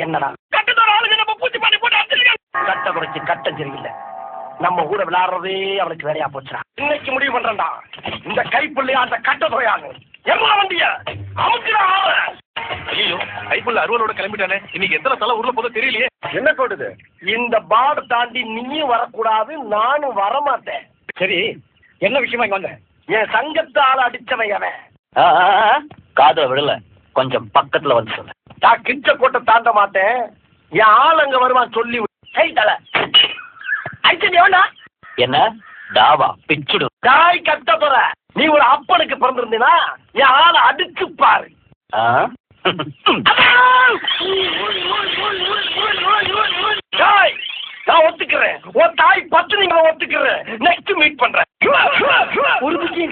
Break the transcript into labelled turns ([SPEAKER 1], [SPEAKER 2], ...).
[SPEAKER 1] என்னடா கட்டத்தோட ஆளுங்க நம்ம பூச்சி பண்ணி போட்டு அடிச்சிருக்கேன். கட்ட குறைச்சி கட்டம் சரியில்லை. நம்ம கூட விளையாடுறதே அவனுக்கு வேலையா போச்சுடா. இன்னைக்கு முடிவு பண்றேன்டா, இந்த கைப்புள்ளையா அந்த கட்ட துறையாங்க எல்லா வண்டிய அமுக்குடா.
[SPEAKER 2] ஐயோ, கைப்புள்ள அறுவலோட கிளம்பிட்டானே. இன்னைக்கு எத்தனை தலை ஊர்ல போதோ தெரியலையே.
[SPEAKER 1] என்ன போடுது? இந்த பார்டை தாண்டி நீயும் வரக்கூடாது, நானும் வரமாட்டேன். சரி, என்ன விஷயமா இங்க வந்த? என் சங்கத்தால அடிச்சவன் அவன்.
[SPEAKER 3] காதுல விடல, கொஞ்சம் பக்கத்துல வந்து சொல்ல.
[SPEAKER 1] நான் கிச்ச கோட்டை தாண்ட மாட்டேன். என் ஆள் அங்க வருவான் சொல்லி. தலை அடிச்சா
[SPEAKER 3] என்ன டாவா பிச்சுடு.
[SPEAKER 1] தாய் கட்ட போற. நீ ஒரு அப்பனுக்கு பிறந்திருந்தீனா என் ஆளை அடிச்சு பாரு. நான் ஒத்துக்கிறேன். உன் தாய் பத்து நீங்க ஒத்துக்கிறேன். நெக்ஸ்ட் மீட் பண்றேன். ஒரு விஷயம்